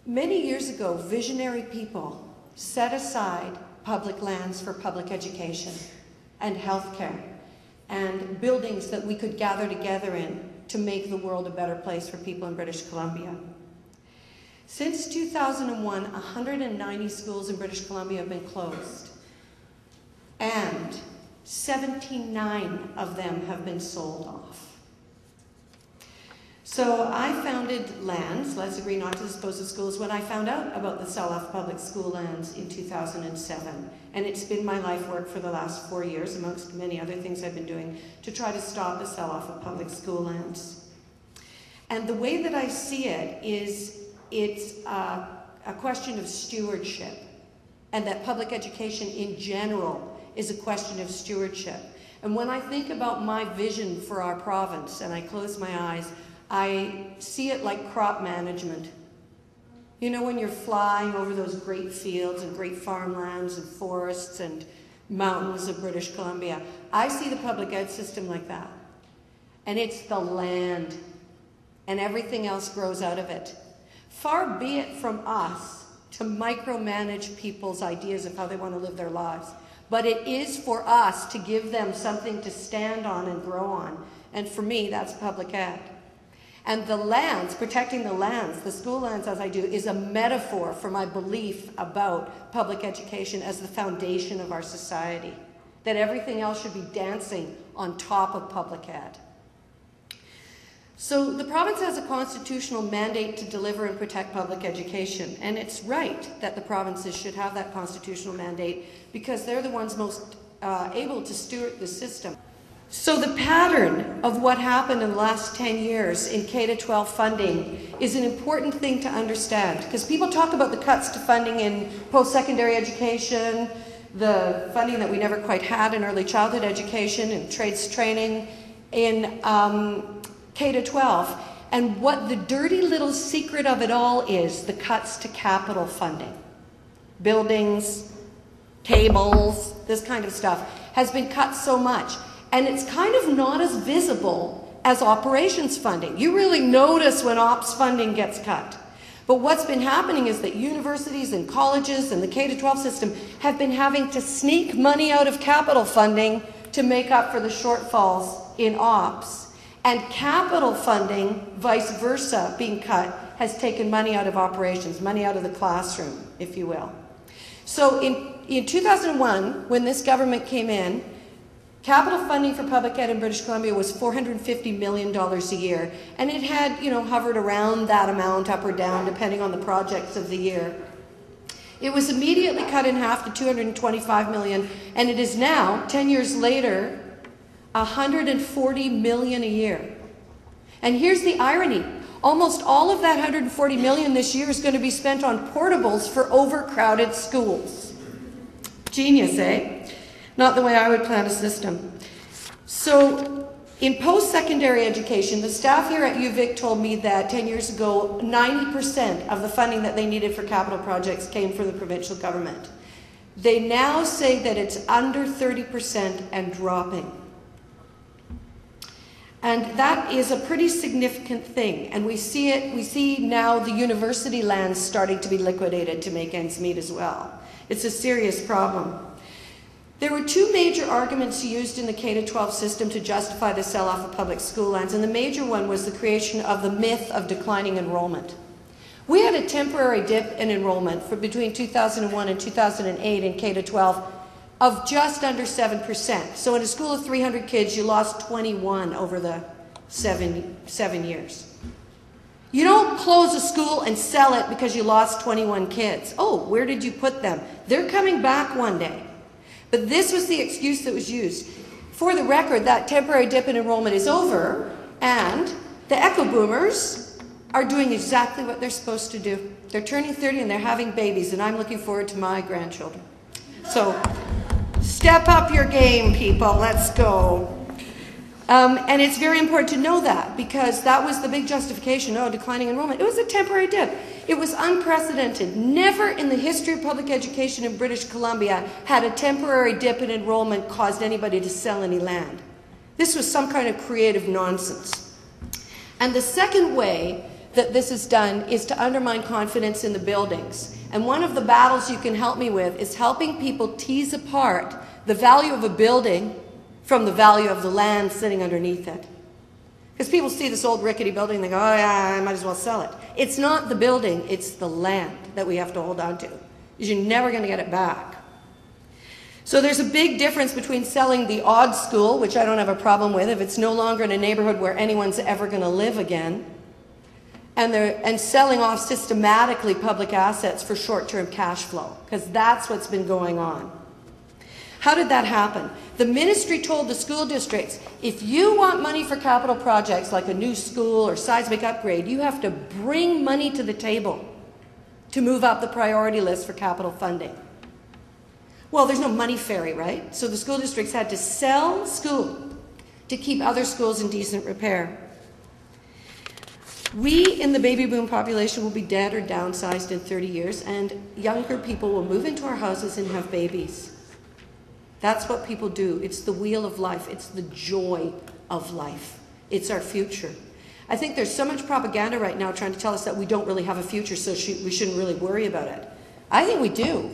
Many years ago, visionary people set aside public lands for public education and healthcare and buildings that we could gather together in to make the world a better place for people in British Columbia. Since 2001, 190 schools in British Columbia have been closed, and 79 of them have been sold off. So I founded Lands, Let's Agree Not to Dispose of Schools, when I found out about the sell-off of public school lands in 2007. And it's been my life work for the last 4 years, amongst many other things I've been doing, to try to stop the sell-off of public school lands. And the way that I see it is it's a question of stewardship, and that public education in general is a question of stewardship. And when I think about my vision for our province, and I close my eyes, I see it like crop management. You know, when you're flying over those great fields and great farmlands and forests and mountains of British Columbia, I see the public ed system like that. And it's the land, and everything else grows out of it. Far be it from us to micromanage people's ideas of how they want to live their lives. But it is for us to give them something to stand on and grow on. And for me, that's public ed. And the lands, protecting the lands, the school lands as I do, is a metaphor for my belief about public education as the foundation of our society. That everything else should be dancing on top of public ed. So the province has a constitutional mandate to deliver and protect public education. And it's right that the provinces should have that constitutional mandate because they're the ones most able to steward the system. So the pattern of what happened in the last 10 years in K-12 funding is an important thing to understand, because people talk about the cuts to funding in post-secondary education, the funding that we never quite had in early childhood education and trades training in K-12. And what the dirty little secret of it all is the cuts to capital funding. Buildings, tables, this kind of stuff has been cut so much. And it's kind of not as visible as operations funding. You really notice when ops funding gets cut. But what's been happening is that universities and colleges and the K-12 system have been having to sneak money out of capital funding to make up for the shortfalls in ops. And capital funding, vice versa, being cut, has taken money out of operations, money out of the classroom, if you will. So in 2001, when this government came in, capital funding for public ed in British Columbia was $450 million a year, and it had, hovered around that amount, up or down, depending on the projects of the year. It was immediately cut in half to $225 million, and it is now, 10 years later, $140 million a year. And here's the irony. Almost all of that $140 million this year is going to be spent on portables for overcrowded schools. Genius, eh? Not the way I would plan a system. So in post-secondary education, the staff here at UVic told me that 10 years ago, 90% of the funding that they needed for capital projects came from the provincial government. They now say that it's under 30% and dropping. And that is a pretty significant thing. And we see now the university lands starting to be liquidated to make ends meet as well. It's a serious problem. There were two major arguments used in the K-12 system to justify the sell-off of public school lands, and the major one was the creation of the myth of declining enrollment. We had a temporary dip in enrollment for between 2001 and 2008 in K-12 of just under 7%. So in a school of 300 kids, you lost 21 over the seven years. You don't close a school and sell it because you lost 21 kids. Oh, where did you put them? They're coming back one day. But this was the excuse that was used. For the record, that temporary dip in enrollment is over, and the echo boomers are doing exactly what they're supposed to do. They're turning 30 and they're having babies, and I'm looking forward to my grandchildren. So step up your game, people. Let's go. And it's very important to know that, because that was the big justification. Oh, declining enrollment. It was a temporary dip. It was unprecedented. Never in the history of public education in British Columbia had a temporary dip in enrollment caused anybody to sell any land. This was some kind of creative nonsense. And the second way that this has done is to undermine confidence in the buildings. And one of the battles you can help me with is helping people tease apart the value of a building from the value of the land sitting underneath it. Because people see this old rickety building, they go, oh yeah, I might as well sell it. It's not the building, it's the land that we have to hold on to, because you're never going to get it back. So there's a big difference between selling the odd school, which I don't have a problem with, if it's no longer in a neighborhood where anyone's ever going to live again, and selling off systematically public assets for short-term cash flow, because that's what's been going on. How did that happen? The ministry told the school districts, if you want money for capital projects like a new school or seismic upgrade, you have to bring money to the table to move up the priority list for capital funding. Well, there's no money fairy, right? So the school districts had to sell school to keep other schools in decent repair. We in the baby boom population will be dead or downsized in 30 years, and younger people will move into our houses and have babies. That's what people do. It's the wheel of life. It's the joy of life. It's our future. I think there's so much propaganda right now trying to tell us that we don't really have a future, so we shouldn't really worry about it. I think we do.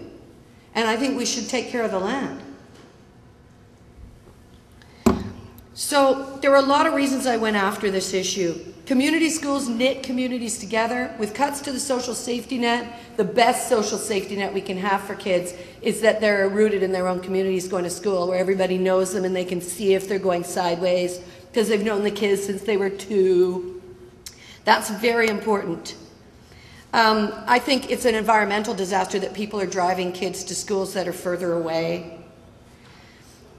And I think we should take care of the land. So there were a lot of reasons I went after this issue. Community schools knit communities together. With cuts to the social safety net, the best social safety net we can have for kids is that they're rooted in their own communities going to school, where everybody knows them and they can see if they're going sideways because they've known the kids since they were 2. That's very important. I think it's an environmental disaster that people are driving kids to schools that are further away.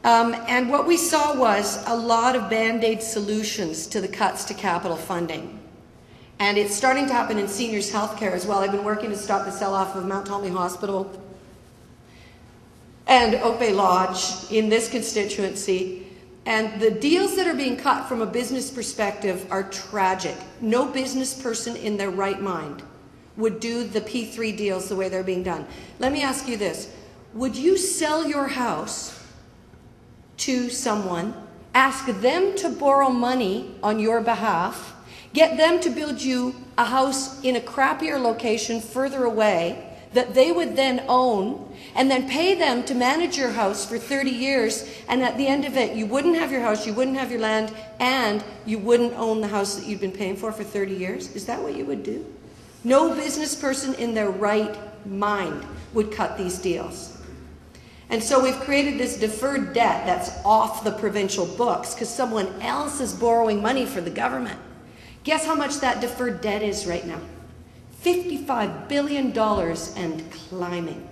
And what we saw was a lot of Band-Aid solutions to the cuts to capital funding. And it's starting to happen in seniors' healthcare as well. I've been working to stop the sell-off of Mount Holly Hospital and Oak Bay Lodge in this constituency. And the deals that are being cut from a business perspective are tragic. No business person in their right mind would do the P3 deals the way they're being done. Let me ask you this. Would you sell your house to someone, ask them to borrow money on your behalf, get them to build you a house in a crappier location further away that they would then own, and then pay them to manage your house for 30 years, and at the end of it, you wouldn't have your house, you wouldn't have your land, and you wouldn't own the house that you've been paying for 30 years? Is that what you would do? No business person in their right mind would cut these deals. And so we've created this deferred debt that's off the provincial books because someone else is borrowing money for the government. Guess how much that deferred debt is right now? $55 billion and climbing.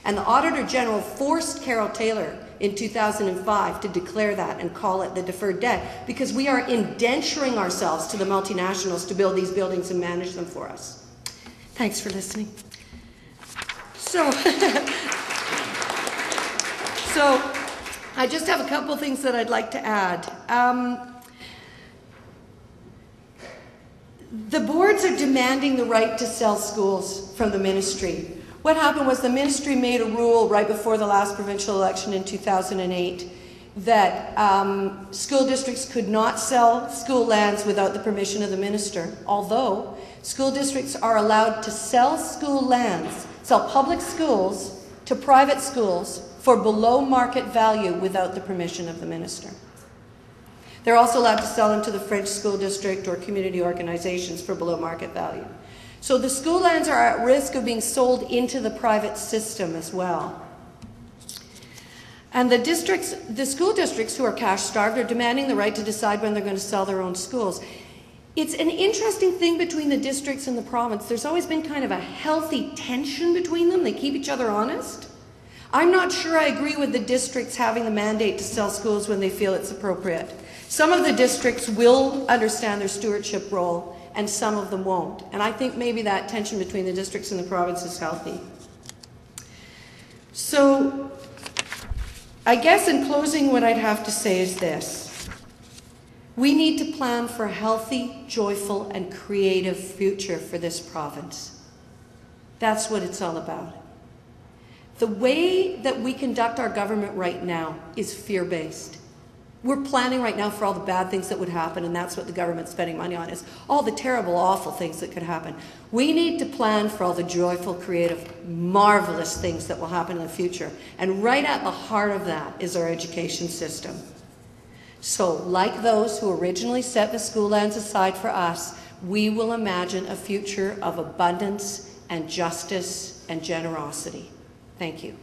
And the Auditor General forced Carol Taylor in 2005 to declare that and call it the deferred debt, because we are indenturing ourselves to the multinationals to build these buildings and manage them for us. Thanks for listening. So I just have a couple things that I'd like to add. The boards are demanding the right to sell schools from the ministry. What happened was the ministry made a rule right before the last provincial election in 2008 that school districts could not sell school lands without the permission of the minister, although school districts are allowed to sell school lands, sell public schools to private schools for below market value without the permission of the minister. They're also allowed to sell them to the French school district or community organizations for below market value. So the school lands are at risk of being sold into the private system as well. And the school districts who are cash starved are demanding the right to decide when they're going to sell their own schools. It's an interesting thing between the districts and the province. There's always been kind of a healthy tension between them. They keep each other honest. I'm not sure I agree with the districts having the mandate to sell schools when they feel it's appropriate. Some of the districts will understand their stewardship role, and some of them won't. And I think maybe that tension between the districts and the province is healthy. So I guess in closing, what I'd have to say is this. We need to plan for a healthy, joyful, and creative future for this province. That's what it's all about. The way that we conduct our government right now is fear-based. We're planning right now for all the bad things that would happen, and that's what the government's spending money on, is all the terrible, awful things that could happen. We need to plan for all the joyful, creative, marvelous things that will happen in the future. And right at the heart of that is our education system. So, like those who originally set the school lands aside for us, we will imagine a future of abundance and justice and generosity. Thank you.